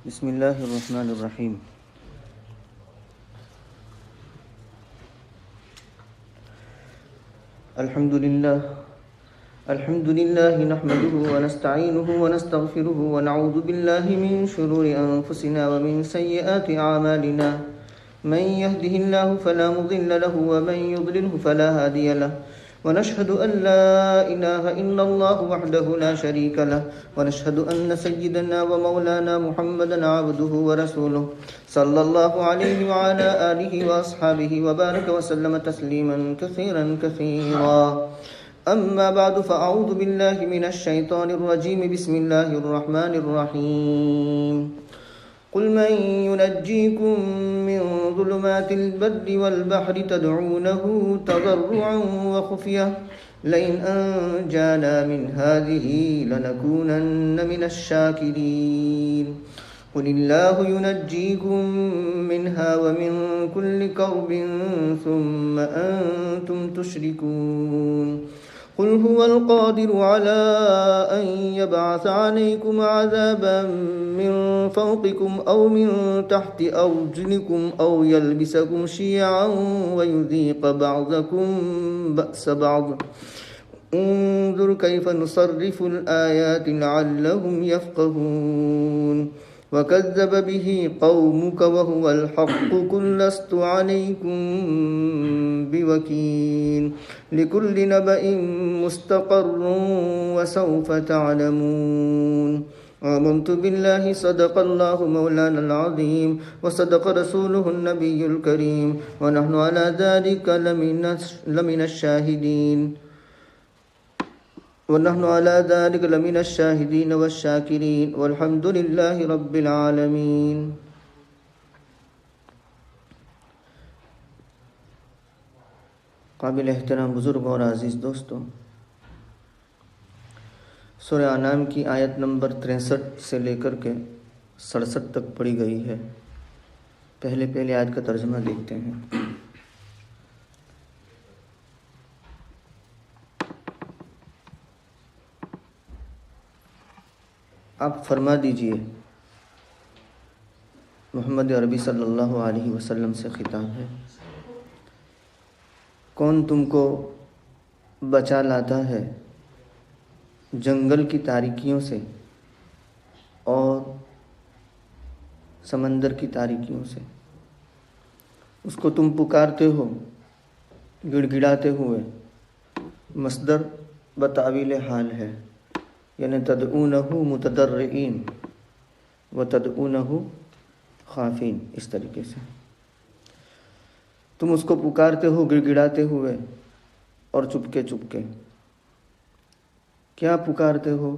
بسم الله الرحمن الرحيم. الحمد لله نحمده ونستعينه ونستغفره ونعوذ بالله من شرور أنفسنا ومن سيئات أعمالنا. من يهده الله فلا مضل له ومن يضلله فلا هادي له. ونشهد أن لا إله إلا الله وحده لا شريك له. ونشهد أن سيدنا ومولانا محمدا عبده ورسوله صلى الله عليه وعلى آله وأصحابه وبارك وسلم تسليما كثيرا كثيرا. أما بعد فأعوذ بالله من الشيطان الرجيم. بسم الله الرحمن الرحيم. قل من ينجيكم من ظلمات البر والبحر تدعونه تضرعا وخفية لئن أنجانا من هذه لنكونن من الشاكرين. قل الله ينجيكم منها ومن كل كرب ثم أنتم تشركون. قل هو القادر على أن يبعث عليكم عذابا من فوقكم أو من تحت أرجلكم أو يلبسكم شيعا ويذيق بعضكم بأس بعض. انظر كيف نصرف الآيات لعلهم يفقهون. وكذب به قومك وهو الحق قل لست عليكم بوكيل. لكل نبأ مستقر وسوف تعلمون. آمنت بالله صدق الله مولانا العظيم وصدق رسوله النبي الكريم ونحن على ذلك لمن الشاهدين والشاكرين والحمد لله رب العالمين. قابل احترام بزرگ اور عزیز دوستوں، سورہ انعام کی آیت نمبر 63 سے لے کر کے 67 تک پڑھی گئی ہے. پہلے آیت کا ترجمہ دیکھتے ہیں. آپ فرما دیجئے، محمد عربی صلی اللہ علیہ وسلم سے خطاب ہے، کون تم کو بچا لاتا ہے جنگل کی تاریکیوں سے اور سمندر کی تاریکیوں سے؟ اس کو تم پکارتے ہو گڑ گڑاتے ہوئے. مصدر بتاویل حال ہے، یعنی تدعونہ متضرعین و تدعونہ خافین. اس طریقے سے تم اس کو پکارتے ہو گڑ گڑاتے ہوئے اور چپکے چپکے. کیا پکارتے ہو؟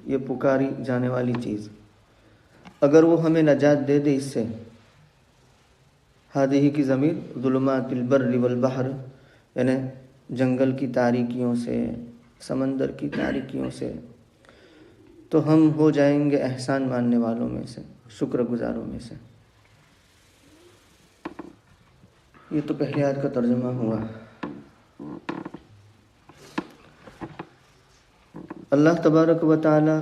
یہ پکاری جانے والی چیز اگر وہ ہمیں نجات دے دے اس سے. ہادی کی ضمیر ظلمات البر والبحر، یعنی جنگل کی تاریکیوں سے، سمندر کی تاریکیوں سے، تو ہم ہو جائیں گے احسان ماننے والوں میں سے، شکر گزاروں میں سے. یہ تو پہلی آیت کا ترجمہ ہوا. اللہ تبارک و تعالی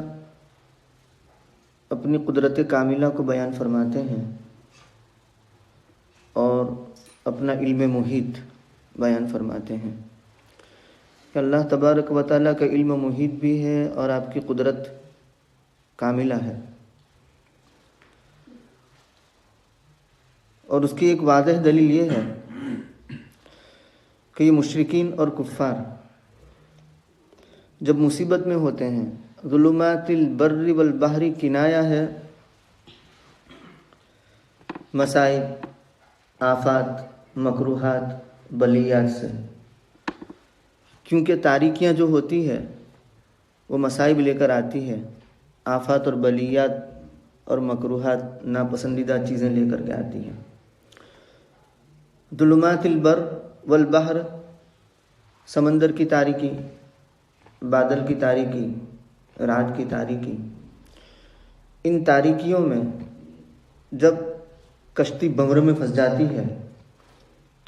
اپنی قدرت کاملہ کو بیان فرماتے ہیں اور اپنا علم محیط بیان فرماتے ہیں کہ اللہ تبارک و تعالیٰ کا علم محیط بھی ہے اور آپ کی قدرت کاملہ ہے. اور اس کی ایک واضح دلیل یہ ہے کہ یہ مشرکین اور کفار جب مصیبت میں ہوتے ہیں، ظلمات البر والبحر کنایا ہے مصائب، آفات، مکروہات، بلیات سے. کیونکہ تاریکیاں جو ہوتی ہے وہ مصائب لے کر آتی ہے، آفات اور بلیات اور مکروہات ناپسندیدہ چیزیں لے کر کے آتی ہیں. ظلمات البر والبحر، سمندر کی تاریکی، بادل کی تاریکی، رات کی تاریکی. ان تاریکیوں میں جب کشتی بھنور میں پھنس جاتی ہے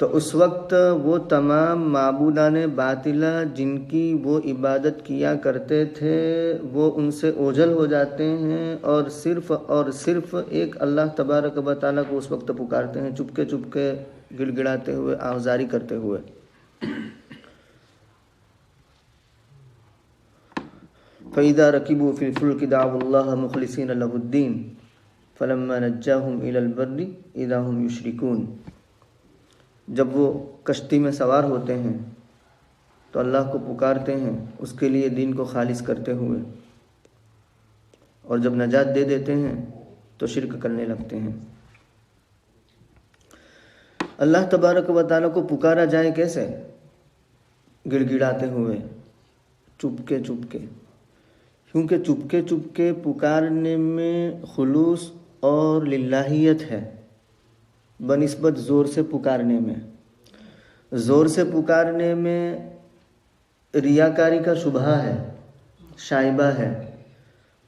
تو اس وقت وہ تمام معبودان باطلہ جن کی وہ عبادت کیا کرتے تھے وہ ان سے اوجھل ہو جاتے ہیں اور صرف ایک اللہ تبارک و تعالیٰ کو اس وقت پکارتے ہیں، چپکے چپکے گڑ گڑاتے ہوئے، آوازاری کرتے ہوئے۔ فَإِذَا رَكِبُوا فِي الْفُلْكِ دَعَوُا اللَّهَ مُخْلِصِينَ لَهُ الدِّينَ فَلَمَّا نَجَّاهُمْ إِلَى الْبَرِّ إِذَا هُمْ يُشْرِكُونَ۔ جب وہ کشتی میں سوار ہوتے ہیں تو اللہ کو پکارتے ہیں اس کے لیے دین کو خالص کرتے ہوئے، اور جب نجات دے دیتے ہیں تو شرک کرنے لگتے ہیں۔ اللہ تبارک و تعالیٰ کو پکارا جائے کیسے؟ گڑ گڑاتے ہوئے، چپکے چپکے، کیونکہ چپکے چپکے پکارنے میں خلوص اور للہیت ہے بنسبت زور سے پکارنے میں۔ زور سے پکارنے میں ریاکاری کا شبہ ہے، شائبہ ہے۔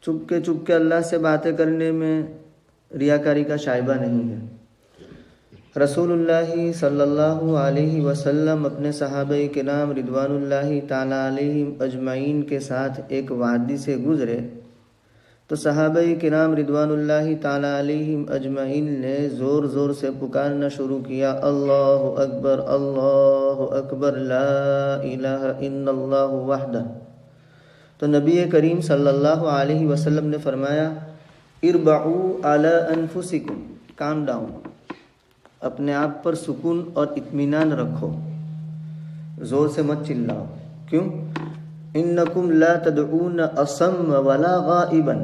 چپکے چپکے اللہ سے باتیں کرنے میں ریاکاری کا شائبہ نہیں ہے۔ رسول اللہ صلی اللہ علیہ وسلم اپنے صحابہ کرام رضوان اللہ تعالیٰ علیہم اجمعین کے ساتھ ایک وادی سے گزرے تو صحابہ کرام رضوان اللہ تعالیٰ علیہم اجمعین نے زور زور سے پکارنا شروع کیا، اللہ اکبر لا الہ الا اللہ وحدہ۔ تو نبی کریم صلی اللہ علیہ وسلم نے فرمایا، اربعوا علی انفسکم، کام ڈاؤن، اپنے آپ پر سکون اور اطمینان رکھو، زور سے مت چلاؤ۔ کیوں؟ انکم لا تدعون اصم ولا غائبا،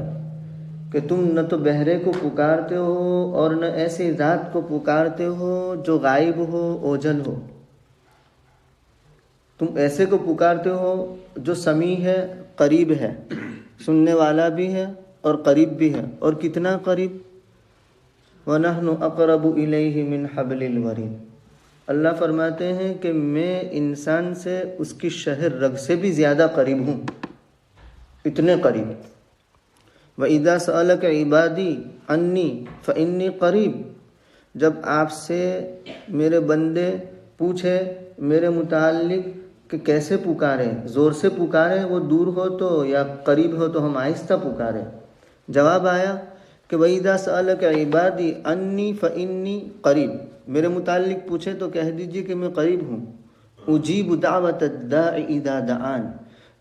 کہ تم نہ تو بہرے کو پکارتے ہو اور نہ ایسی ذات کو پکارتے ہو جو غائب ہو، اوجھل ہو۔ تم ایسے کو پکارتے ہو جو سمیع ہے، قریب ہے، سننے والا بھی ہے اور قریب بھی ہے۔ اور کتنا قریب؟ وَنَحْنُ أَقْرَبُ إِلَيْهِ مِنْ حَبْلِ الْوَرِيدِ۔ اللہ فرماتے ہیں کہ میں انسان سے اس کی شہر رگ سے بھی زیادہ قریب ہوں، اتنے قریب۔ وَإِذَا سَأَلَكَ عِبَادِي عَنِّي فَإِنِّي قَرِيب، جب آپ سے میرے بندے پوچھے میرے متعلق کہ کیسے پکاریں، زور سے پکاریں وہ دور ہو تو، یا قریب ہو تو ہم آہستہ پکاریں؟ جواب آیا کہ وَإِذَا سَأَلَكَ عِبَادِي عَنِّي فَإِنِّي قَرِيب، میرے متعلق پوچھے تو کہہ دیجئے کہ میں قریب ہوں۔ اُجِیبُ دَعْوَةَ الدَّاعِ إِذَا دَعَانِ،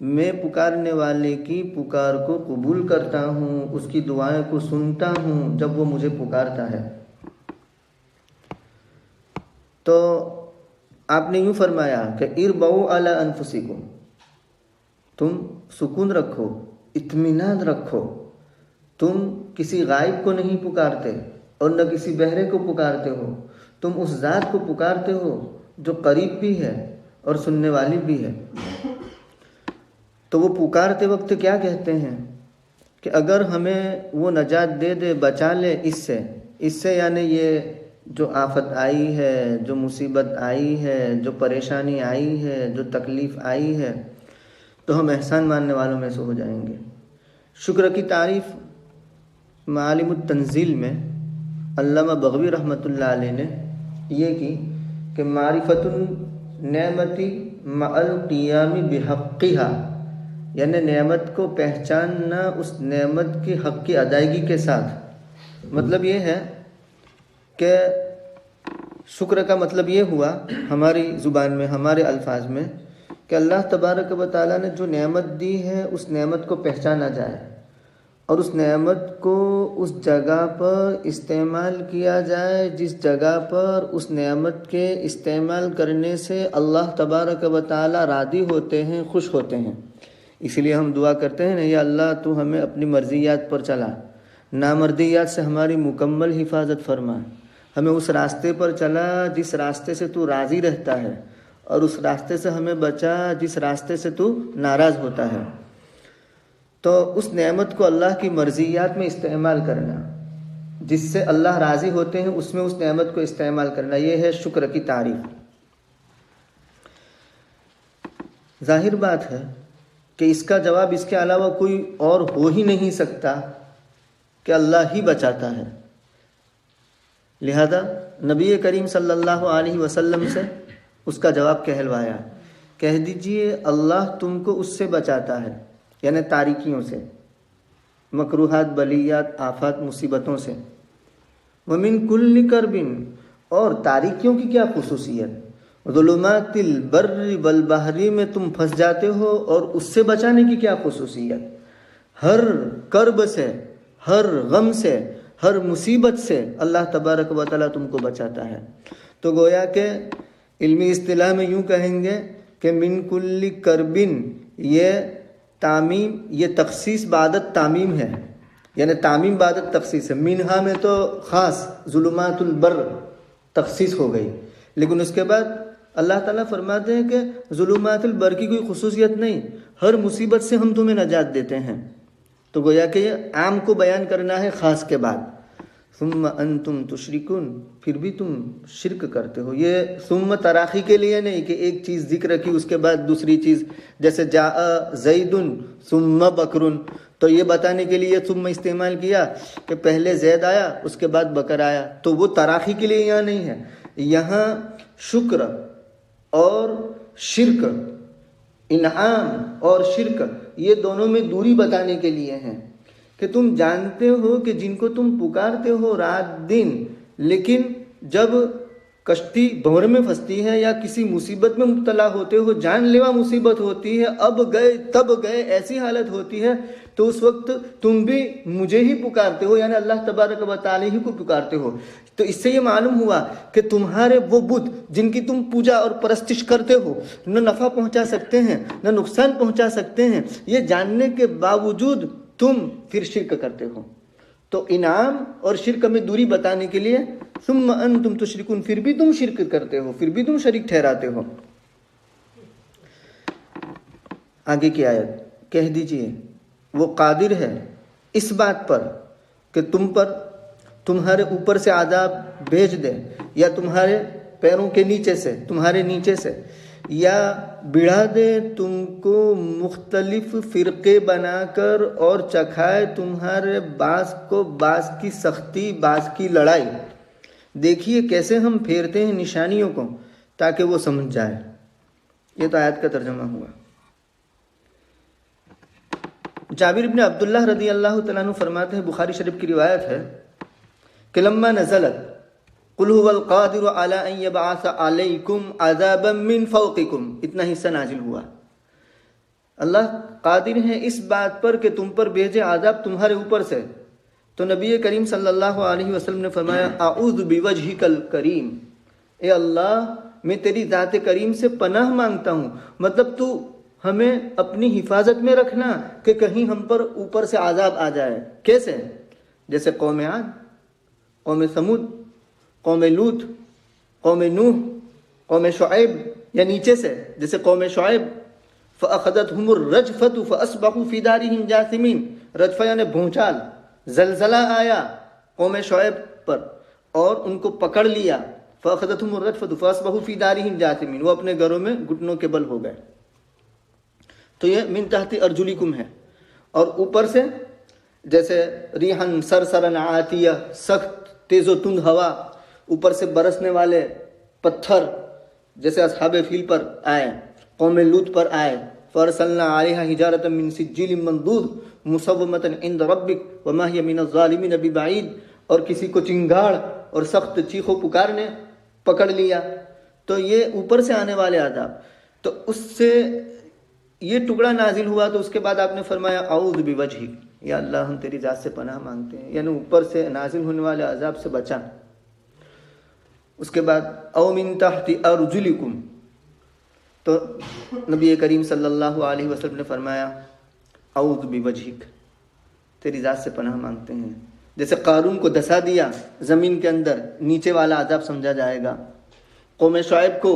میں پکارنے والے کی پکار کو قبول کرتا ہوں، اس کی دعائیں کو سنتا ہوں جب وہ مجھے پکارتا ہے۔ تو آپ نے یوں فرمایا کہ اربعوا علی انفسکم، تم سکون رکھو، اطمینان رکھو، تم کسی غائب کو نہیں پکارتے اور نہ کسی بہرے کو پکارتے ہو، تم اس ذات کو پکارتے ہو جو قریب بھی ہے اور سننے والی بھی ہے۔ تو وہ پکارتے وقت کیا کہتے ہیں کہ اگر ہمیں وہ نجات دے دے، بچا لے اس سے یعنی یہ جو آفت آئی ہے، جو مصیبت آئی ہے، جو پریشانی آئی ہے، جو تکلیف آئی ہے، تو ہم احسان ماننے والوں میں سے ہو جائیں گے۔ شکر کی تعریف معالم التنزیل میں علامہ بغوی رحمۃ اللہ علیہ نے یہ کی کہ معرفت النعمت مع القیام بحقها، یعنی نعمت کو پہچاننا اس نعمت کی حق کی ادائیگی کے ساتھ۔ مطلب یہ ہے کہ شکر کا مطلب یہ ہوا ہماری زبان میں، ہمارے الفاظ میں، کہ اللہ تبارک و تعالیٰ نے جو نعمت دی ہے اس نعمت کو پہچانا جائے اور اس نعمت کو اس جگہ پر استعمال کیا جائے جس جگہ پر اس نعمت کے استعمال کرنے سے اللہ تبارک و تعالیٰ راضی ہوتے ہیں، خوش ہوتے ہیں۔ اسی لیے ہم دعا کرتے ہیں نا، یا اللہ تو ہمیں اپنی مرضیات پر چلا، نامرضیات سے ہماری مکمل حفاظت فرما، ہمیں اس راستے پر چلا جس راستے سے تو راضی رہتا ہے، اور اس راستے سے ہمیں بچا جس راستے سے تو ناراض ہوتا ہے۔ تو اس نعمت کو اللہ کی مرضیات میں استعمال کرنا، جس سے اللہ راضی ہوتے ہیں اس میں اس نعمت کو استعمال کرنا، یہ ہے شکر کی تعریف۔ ظاہر بات ہے کہ اس کا جواب اس کے علاوہ کوئی اور ہو ہی نہیں سکتا کہ اللہ ہی بچاتا ہے۔ لہذا نبی کریم صلی اللہ علیہ وسلم سے اس کا جواب کہلوایا، کہہ دیجئے اللہ تم کو اس سے بچاتا ہے، یعنی تاریکیوں سے، مکروہات، بلیات، آفات، مصیبتوں سے۔ وَمِن كُلِّ كَرْبٍ، اور تاریکیوں کی کیا خصوصیت؟ ظلمات البر والبحر میں تم پھنس جاتے ہو، اور اس سے بچانے کی کیا خصوصیت؟ ہر کرب سے، ہر غم سے، ہر مصیبت سے اللہ تبارک و تعالیٰ تم کو بچاتا ہے۔ تو گویا کہ علمی اصطلاح میں یوں کہیں گے کہ من کل کربن، یہ تعمیم، یہ تخصیص بعدت تعمیم ہے، یعنی تعمیم بعدت تخصیص ہے۔ منہا میں تو خاص ظلمات البر تخصیص ہو گئی، لیکن اس کے بعد اللہ تعالیٰ فرماتے ہیں کہ ظلمات البر کی کوئی خصوصیت نہیں، ہر مصیبت سے ہم تمہیں نجات دیتے ہیں۔ تو گویا کہ یہ عام کو بیان کرنا ہے خاص کے بعد۔ ثم انتم تشرکون، پھر بھی تم شرک کرتے ہو۔ یہ ثم تراخی کے لیے نہیں کہ ایک چیز ذکر کی اس کے بعد دوسری چیز، جیسے جاء زید ثم بکر، تو یہ بتانے کے لیے ثم استعمال کیا کہ پہلے زید آیا اس کے بعد بکر آیا، تو وہ تراخی کے لیے یہاں نہیں ہے۔ یہاں شکر اور شرک، انعام اور شرک، یہ دونوں میں دوری بتانے کے لیے ہیں کہ تم جانتے ہو کہ جن کو تم پکارتے ہو رات دن، لیکن جب کشتی بھنور میں پھنستی ہے یا کسی مصیبت میں مبتلا ہوتے ہو، جان لیوا مصیبت ہوتی ہے، اب گئے تب گئے ایسی حالت ہوتی ہے، تو اس وقت تم بھی مجھے ہی پکارتے ہو، یعنی اللہ تبارک و تعالی ہی کو پکارتے ہو۔ تو اس سے یہ معلوم ہوا کہ تمہارے وہ بت جن کی تم پوجا اور پرستش کرتے ہو نہ نفع پہنچا سکتے ہیں نہ نقصان پہنچا سکتے ہیں، یہ جاننے کے باوجود تم پھر شرک کرتے ہو۔ تو انعام اور شرک میں دوری بتانے کے لیے ثم انتم تشرکون، پھر بھی تم شرک کرتے ہو، پھر بھی تم شریک ٹھہراتے ہو۔ آگے کی آیت، کہہ دیجئے وہ قادر ہے اس بات پر کہ تم پر تمہارے اوپر سے عذاب بھیج دے، یا تمہارے پیروں کے نیچے سے، تمہارے نیچے سے، یا بڑھا دے تم کو مختلف فرقے بنا کر، اور چکھائے تمہارے بعض کو بعض کی سختی، بعض کی لڑائی۔ دیکھیے کیسے ہم پھیرتے ہیں نشانیوں کو تاکہ وہ سمجھ جائے۔ یہ تو آیت کا ترجمہ ہوا۔ جابر بن عبداللہ رضی اللہ تعالیٰ عنہ فرماتے ہیں، بخاری شریف کی روایت ہے کہ لما نزلت قل هو القادر على ان يبعث عليكم عذابا من فوقكم، اتنا حصہ نازل ہوا۔ اللہ قادر ہے اس بات پر کہ تم پر بھیجے عذاب تمہارے اوپر سے۔ تو نبی کریم صلی اللہ علیہ وسلم نے فرمایا اعوذ بوجہک الکریم، اے اللہ میں تیری ذات کریم سے پناہ مانگتا ہوں، مطلب تو ہمیں اپنی حفاظت میں رکھنا کہ کہیں ہم پر اوپر سے عذاب آ جائے۔ کیسے؟ جیسے قوم عاد، قوم ثمود، قوم لوط، قوم نوح، قوم شعیب، یا نیچے سے جیسے قوم شعیب فَأَخَذَتْهُمُ الرَّجْفَةُ فَأَصْبَحُوا فِي دَارِهِمْ جَاثِمِينَ، رجفہ یعنی بھونچال، زلزلہ آیا قوم شعیب پر اور ان کو پکڑ لیا، فَأَخَذَتْهُمُ الرَّجْفَةُ فَأَصْبَحُوا فِي دَارِهِمْ جَاثِمِينَ، وہ اپنے گھروں میں گھٹنوں کے بل ہو گئے۔ تو یہ من تحت ارجلکم ہے، اور اوپر سے جیسے ریحن سرسرن عاتیہ، سخت تیز و تند ہوا، اوپر سے برسنے والے پتھر جیسے اصحاب فیل پر آئے، قوم لوط پر آئے، فارسلنا علیہا حجارۃ من سجیل منضود مسومۃ عند ربک وما ہی من الظالمین ببعید، اور کسی کو چنگاڑ اور سخت چیخو پکار نے پکڑ لیا۔ تو یہ اوپر سے آنے والے عذاب، تو اس سے یہ ٹکڑا نازل ہوا۔ تو اس کے بعد آپ نے فرمایا اعوذ بوجہک، یا اللہ ہم تیری ذات سے پناہ مانگتے ہیں، یعنی اوپر سے نازل ہونے والے عذاب سے بچا۔ اس کے بعد او من تحت ارجلکم، تو نبی کریم صلی اللہ علیہ وسلم نے فرمایا اعوذ بوجہک، تیری ذات سے پناہ مانگتے ہیں۔ جیسے قارون کو دھسا دیا زمین کے اندر، نیچے والا عذاب سمجھا جائے گا۔ قوم شعیب کو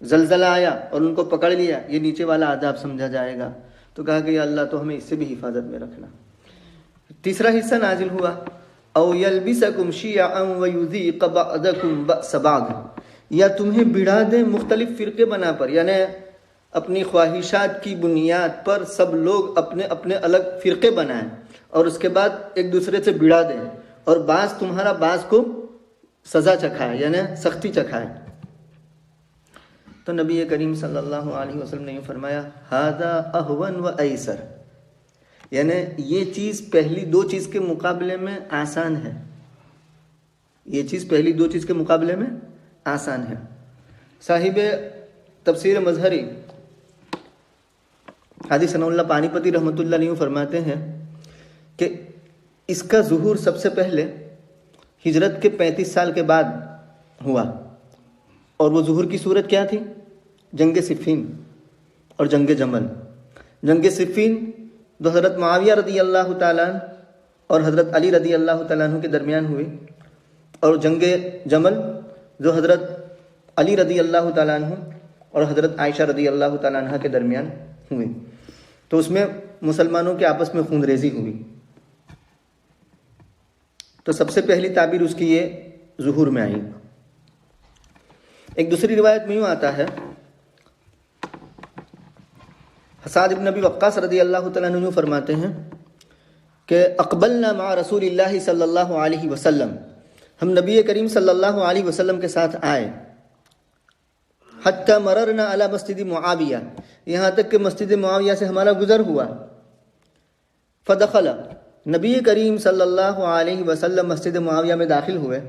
زلزلہ آیا اور ان کو پکڑ لیا، یہ نیچے والا عذاب سمجھا جائے گا۔ تو کہا کہ یا اللہ تو ہمیں اس سے بھی حفاظت میں رکھنا۔ تیسرا حصہ نازل ہوا او یلبسکم شیعا ویذیق بعضکم بأس بعض، یا تمہیں بڑھا دے مختلف فرقے بنا پر، یعنی اپنی خواہشات کی بنیاد پر سب لوگ اپنے اپنے الگ فرقے بنائیں، اور اس کے بعد ایک دوسرے سے بڑھا دیں، اور بعض تمہارا بعض کو سزا چکھائے، یعنی سختی چکھائے۔ تو نبی کریم صلی اللہ علیہ وسلم نے یہ فرمایا ھذا اہون و ایسر، یعنی یہ چیز پہلی دو چیز کے مقابلے میں آسان ہے، یہ چیز پہلی دو چیز کے مقابلے میں آسان ہے۔ صاحب تفسیر مظہری حاجی ثناء اللہ پانی پتی رحمۃ اللہ علیہ فرماتے ہیں کہ اس کا ظہور سب سے پہلے ہجرت کے 35 سال کے بعد ہوا، اور وہ ظہور کی صورت کیا تھی؟ جنگ صفین اور جنگ جمل۔ جنگ صفین جو حضرت معاویہ رضی اللہ تعالیٰ عنہ اور حضرت علی رضی اللہ تعالیٰ عنہ کے درمیان ہوئی، اور جنگ جمل جو حضرت علی رضی اللہ تعالیٰ عنہ اور حضرت عائشہ رضی اللہ تعالیٰ عنہ کے درمیان ہوئی، تو اس میں مسلمانوں کے آپس میں خون ریزی ہوئی۔ تو سب سے پہلی تعبیر اس کی یہ ظہور میں آئی۔ ایک دوسری روایت میں یوں آتا ہے، سعد بن ابی وقاص رضی اللہ تعالیٰ عنہ فرماتے ہیں کہ اقبلنا مع رسول اللہ صلی اللہ علیہ وسلم، ہم نبی کریم صلی اللہ علیہ وسلم کے ساتھ آئے، حتی مررنا علی مسجد معاویہ، یہاں تک کہ مسجد معاویہ سے ہمارا گزر ہوا، فدخل، نبی کریم صلی اللہ علیہ وسلم مسجد معاویہ میں داخل ہوئے،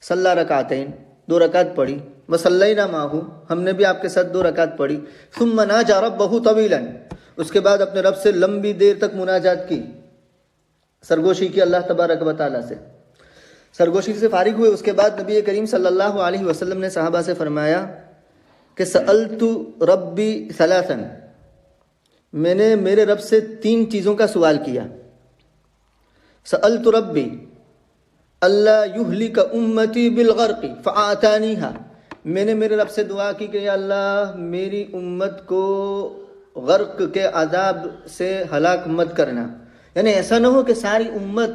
صلی رکعتین، 2 رکعت پڑھی، وصلینا معہ، ہم نے بھی آپ کے ساتھ 2 رکعت پڑھی، ثم ناجى ربہ طویلا، اس کے بعد اپنے رب سے لمبی دیر تک مناجات کی، سرگوشی کی اللہ تبارک و تعالیٰ سے۔ سرگوشی سے فارغ ہوئے، اس کے بعد نبی کریم صلی اللہ علیہ وسلم نے صحابہ سے فرمایا کہ سألت ربی ثلاثا، میں نے میرے رب سے 3 چیزوں کا سوال کیا۔ سألت ربی اللہ یہلک امتی بالغرق فآتانیہا، میں نے میرے رب سے دعا کی کہ یا اللہ میری امت کو غرق کے عذاب سے ہلاک مت کرنا، یعنی ایسا نہ ہو کہ ساری امت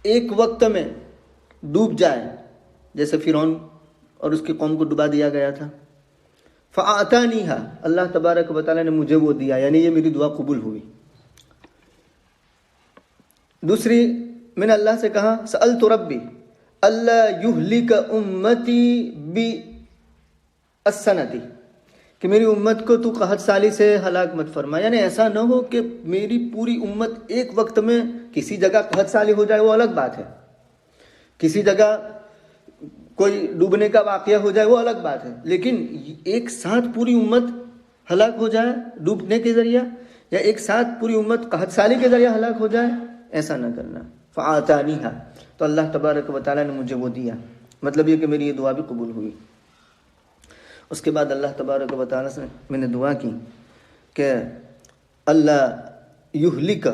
ایک وقت میں ڈوب جائے، جیسے فرعون اور اس کی قوم کو ڈبا دیا گیا تھا۔ فآتانیہا، اللہ تبارک و تعالیٰ نے مجھے وہ دیا، یعنی یہ میری دعا قبول ہوئی۔ دوسری میں نے اللہ سے کہا سألت ربی اللہ یہلک امتی بالسنۃ، کہ میری امت کو تو قحط سالی سے ہلاک مت فرما، یعنی ایسا نہ ہو کہ میری پوری امت ایک وقت میں، کسی جگہ قحط سالی ہو جائے وہ الگ بات ہے، کسی جگہ کوئی ڈوبنے کا واقعہ ہو جائے وہ الگ بات ہے، لیکن ایک ساتھ پوری امت ہلاک ہو جائے ڈوبنے کے ذریعہ، یا ایک ساتھ پوری امت قحط سالی کے ذریعہ ہلاک ہو جائے، ایسا نہ کرنا۔ فآتانیہا، تو اللہ تبارک و تعالیٰ نے مجھے وہ دیا، مطلب یہ کہ میری یہ دعا بھی قبول ہوئی۔ اس کے بعد اللہ تبارک و تعالیٰ سے میں نے دعا کی کہ اللہ یہلک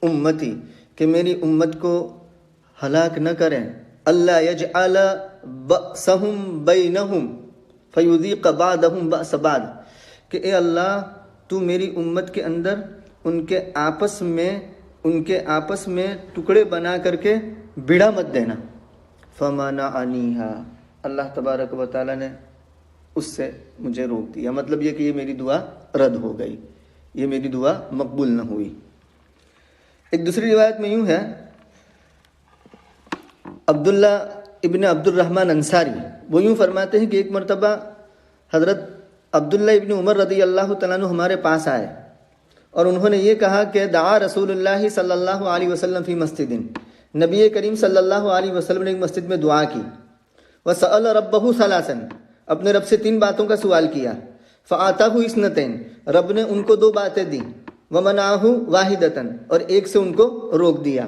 امتی، کہ میری امت کو ہلاک نہ کریں، اللہ یجعل بأسہم بینہم فیذیق بعضہم بأس بعض، کہ اے اللہ تو میری امت کے اندر ان کے آپس میں ٹکڑے بنا کر کے بڑا مت دینا۔ فمنعنیہا، اللہ تبارک و تعالیٰ نے اس سے مجھے روک دیا، مطلب یہ کہ یہ میری دعا رد ہو گئی، یہ میری دعا مقبول نہ ہوئی۔ ایک دوسری روایت میں یوں ہے، عبداللہ ابن عبد الرحمن انصاری وہ یوں فرماتے ہیں کہ ایک مرتبہ حضرت عبداللہ ابن عمر رضی اللہ تعالیٰ عنہ ہمارے پاس آئے، اور انہوں نے یہ کہا کہ دعا رسول اللہ صلی اللہ علیہ وسلم فی مسجد، نبی کریم صلی اللہ علیہ وسلم نے ایک مسجد میں دعا کی، وسأل ربہ ثلاثا، اپنے رب سے 3 باتوں کا سوال کیا، فآتاہ اثنتین، رب نے ان کو 2 باتیں دی، ومنعہ واحدۃ، اور ایک سے ان کو روک دیا۔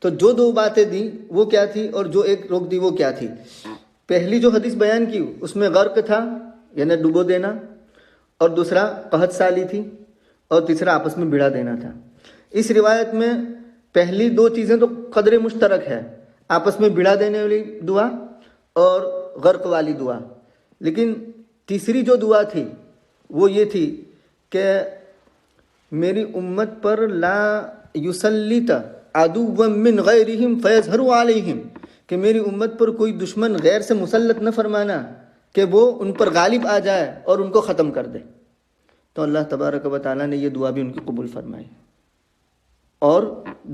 تو جو 2 باتیں دی وہ کیا تھی، اور جو ایک روک دی وہ کیا تھی؟ پہلی جو حدیث بیان کی اس میں غرق تھا، یعنی ڈبو دینا، اور دوسرا قحط سالی تھی، اور تیسرا آپس میں بڑھا دینا تھا۔ اس روایت میں پہلی 2 چیزیں تو قدر مشترک ہے، آپس میں بڑھا دینے والی دعا اور غرق والی دعا، لیکن تیسری جو دعا تھی وہ یہ تھی کہ میری امت پر لا یسلط عدوا من غیرہم فیظہر علیہم، کہ میری امت پر کوئی دشمن غیر سے مسلط نہ فرمانا کہ وہ ان پر غالب آ جائے اور ان کو ختم کر دے۔ تو اللہ تبارک و تعالیٰ نے یہ دعا بھی ان کی قبول فرمائی۔ اور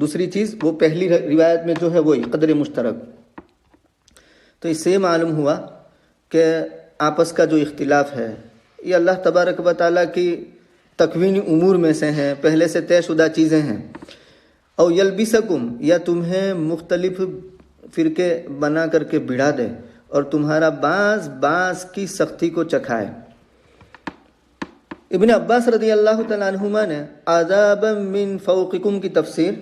دوسری چیز وہ پہلی روایت میں جو ہے وہی قدر مشترک، تو اس سے معلوم ہوا کہ آپس کا جو اختلاف ہے یہ اللہ تبارک و تعالیٰ کی تکوینی امور میں سے ہیں، پہلے سے طے شدہ چیزیں ہیں۔ او یلبسکم، یا تمہیں مختلف فرقے بنا کر کے بڑھا دے اور تمہارا بعض کی سختی کو چکھائے۔ ابن عباس رضی اللہ تعالیٰ عنہما نے عذابا من فوقکم کی تفسیر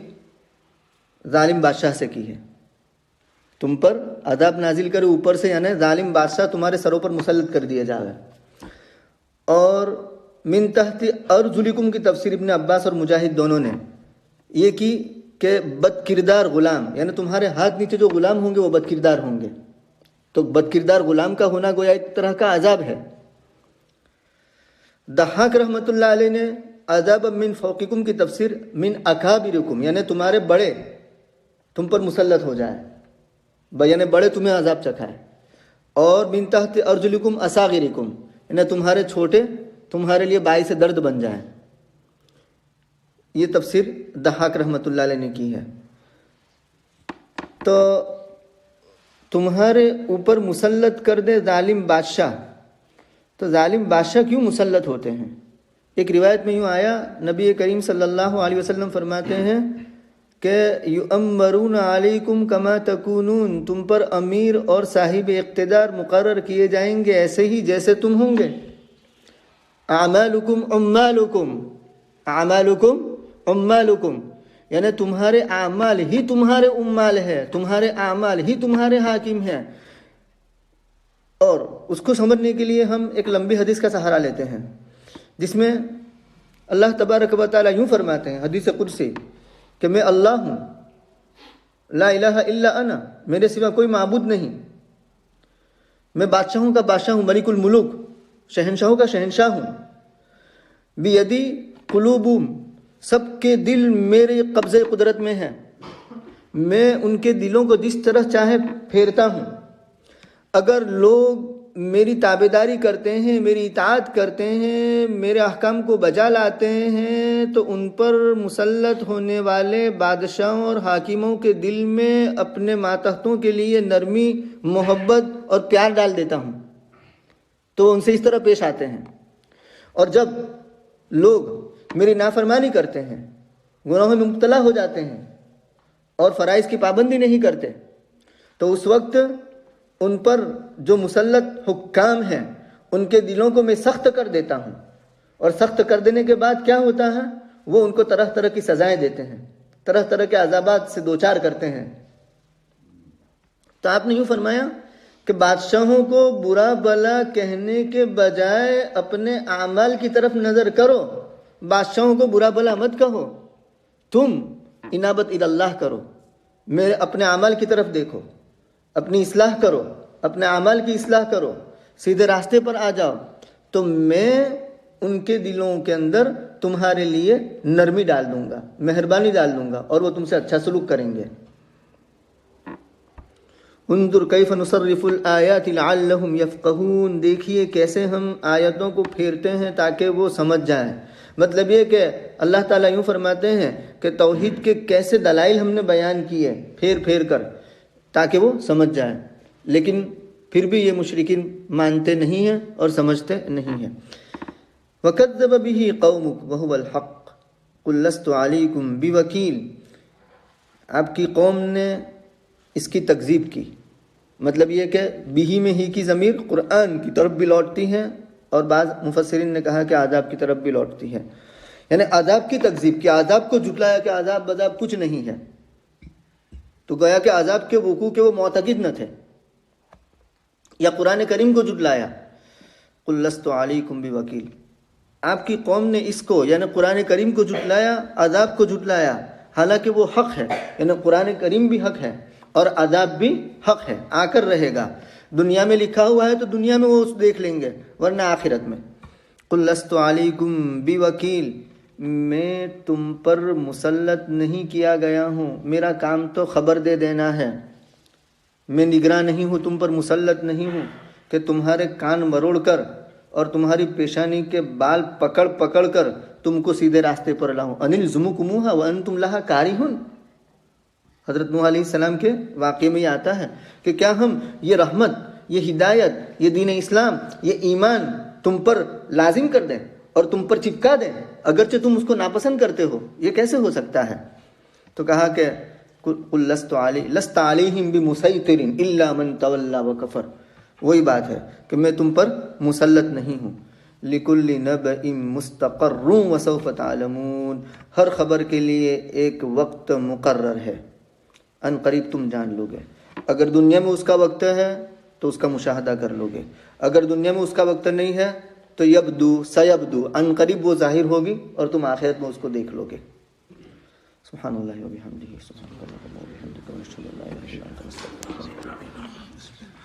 ظالم بادشاہ سے کی ہے۔ تم پر عذاب نازل کرے اوپر سے، یعنی ظالم بادشاہ تمہارے سروں پر مسلط کر دیا جائے۔ اور من تحت ارجلکم کی تفسیر ابن عباس اور مجاہد دونوں نے یہ کی کہ بد کردار غلام، یعنی تمہارے ہاتھ نیچے جو غلام ہوں گے وہ بد کردار ہوں گے، تو بد کردار غلام کا ہونا گویا ایک طرح کا عذاب ہے۔ ضحاک رحمۃ اللہ علیہ نے عذاب من فوقکم کی تفسیر من اکابرکم، یعنی تمہارے بڑے تم پر مسلط ہو جائے، یعنی بڑے تمہیں عذاب چکھائے۔ اور من تحت ارجلکم اصاغرکم، یعنی تمہارے چھوٹے تمہارے لیے باعث درد بن جائیں۔ یہ تفسیر ضحاک رحمۃ اللہ علیہ نے کی ہے۔ تو تمہارے اوپر مسلط کر دے ظالم بادشاہ، تو ظالم بادشاہ کیوں مسلط ہوتے ہیں؟ ایک روایت میں یوں آیا، نبی کریم صلی اللہ علیہ وسلم فرماتے ہیں کہ یؤمرون علیکم کما تکونون، تم پر امیر اور صاحب اقتدار مقرر کیے جائیں گے ایسے ہی جیسے تم ہوں گے۔ اعمالکم عمالکم، اعمالکم عمالکم، یعنی تمہارے اعمال ہی تمہارے عمال ہے، تمہارے اعمال ہی تمہارے حاکم ہیں۔ اور اس کو سمجھنے کے لیے ہم ایک لمبی حدیث کا سہارا لیتے ہیں، جس میں اللہ تبارک و تعالیٰ یوں فرماتے ہیں حدیث قدسی کہ میں اللہ ہوں، لا الہ الا انا، میرے سوا کوئی معبود نہیں، میں بادشاہوں کا بادشاہ ہوں، ملک الملوک، شہنشاہوں کا شہنشاہ ہوں۔ بیدی قلوبہم، سب کے دل میرے قبضے قدرت میں ہیں، میں ان کے دلوں کو جس طرح چاہے پھیرتا ہوں۔ اگر لوگ میری تابعداری کرتے ہیں، میری اطاعت کرتے ہیں، میرے احکام کو بجا لاتے ہیں، تو ان پر مسلط ہونے والے بادشاہوں اور حاکموں کے دل میں اپنے ماتحتوں کے لیے نرمی، محبت اور پیار ڈال دیتا ہوں، تو ان سے اس طرح پیش آتے ہیں۔ اور جب لوگ میری نافرمانی کرتے ہیں، گناہوں میں مبتلا ہو جاتے ہیں اور فرائض کی پابندی نہیں کرتے، تو اس وقت ان پر جو مسلط حکام ہیں ان کے دلوں کو میں سخت کر دیتا ہوں، اور سخت کر دینے کے بعد کیا ہوتا ہے، وہ ان کو طرح طرح کی سزائیں دیتے ہیں، طرح طرح کے عذابات سے دوچار کرتے ہیں۔ تو آپ نے یوں فرمایا کہ بادشاہوں کو برا بھلا کہنے کے بجائے اپنے اعمال کی طرف نظر کرو، بادشاہوں کو برا بھلا مت کہو، تم انابت اللہ کرو، میرے اپنے اعمال کی طرف دیکھو، اپنی اصلاح کرو، اپنے اعمال کی اصلاح کرو، سیدھے راستے پر آ جاؤ، تو میں ان کے دلوں کے اندر تمہارے لیے نرمی ڈال دوں گا، مہربانی ڈال دوں گا، اور وہ تم سے اچھا سلوک کریں گے۔ انظر کیف نصرف الآیات لعلہم یفقہون، دیکھیے کیسے ہم آیتوں کو پھیرتے ہیں تاکہ وہ سمجھ جائیں۔ مطلب یہ کہ اللہ تعالیٰ یوں فرماتے ہیں کہ توحید کے کیسے دلائل ہم نے بیان کیے پھیر پھیر کر تاکہ وہ سمجھ جائیں، لیکن پھر بھی یہ مشرکین مانتے نہیں ہیں اور سمجھتے نہیں ہیں۔ وَكَذَّبَ بِهِ قَوْمُكَ وَهُوَ الْحَقُّ قُلْ لَسْتُ عَلَيْكُمْ بِوَكِيلٍ، آپ کی قوم نے اس کی تکذیب کی۔ مطلب یہ کہ بِهِ میں ہی کی ضمیر قرآن کی طرف بھی لوٹتی ہے، اور بعض مفسرین نے کہا کہ عذاب کی طرف بھی لوٹتی ہے، یعنی عذاب کی تکذیب کی، عذاب کو جھٹلایا کہ عذاب بذاب کچھ نہیں ہے، تو گویا کہ عذاب کے وقوع کے وہ معتقد نہ تھے، یا قرآن کریم کو جھٹلایا۔ قُلْ لَسْتُ عَلَيْكُمْ بِوَكِيلٍ، آپ کی قوم نے اس کو یعنی قرآن کریم کو جھٹلایا، عذاب کو جھٹلایا، حالانکہ وہ حق ہے، یعنی قرآن کریم بھی حق ہے اور عذاب بھی حق ہے، آ کر رہے گا۔ دنیا میں لکھا ہوا ہے تو دنیا میں وہ دیکھ لیں گے، ورنہ آخرت میں۔ قُلْ لَسْتُ عَلَيْكُمْ بِوَكِيلٍ، میں تم پر مسلط نہیں کیا گیا ہوں، میرا کام تو خبر دے دینا ہے، میں نگراں نہیں ہوں، تم پر مسلط نہیں ہوں کہ تمہارے کان مروڑ کر اور تمہاری پیشانی کے بال پکڑ پکڑ کر تم کو سیدھے راستے پر لاؤں۔ انلزمکموہا وانتم لہا کارہون، حضرت نوح علیہ السلام کے واقعے میں یہ آتا ہے کہ کیا ہم یہ رحمت، یہ ہدایت، یہ دین اسلام، یہ ایمان تم پر لازم کر دیں اور تم پر چپکا دیں اگرچہ تم اس کو ناپسند کرتے ہو؟ یہ کیسے ہو سکتا ہے؟ تو کہا کہ قل لست علیہم بمسیطر الا من تولی وکفر. وہی بات ہے کہ میں تم پر مسلط نہیں ہوں. لکل نبأ مستقر وسوف تعلمون. ہر خبر کے لیے ایک وقت مقرر ہے، ان قریب تم جان لو گے. اگر دنیا میں اس کا وقت ہے تو اس کا مشاہدہ کر لو گے، اگر دنیا میں اس کا وقت نہیں ہے تو یبدو سیبدو، ان قریب وہ ظاہر ہوگی اور تم آخرت میں اس کو دیکھ لو گے. سبحان اللہ و بحمدہ، سبحان اللہ و بحمدہ، ونشهد ان لا اله الا انت نستغفرک.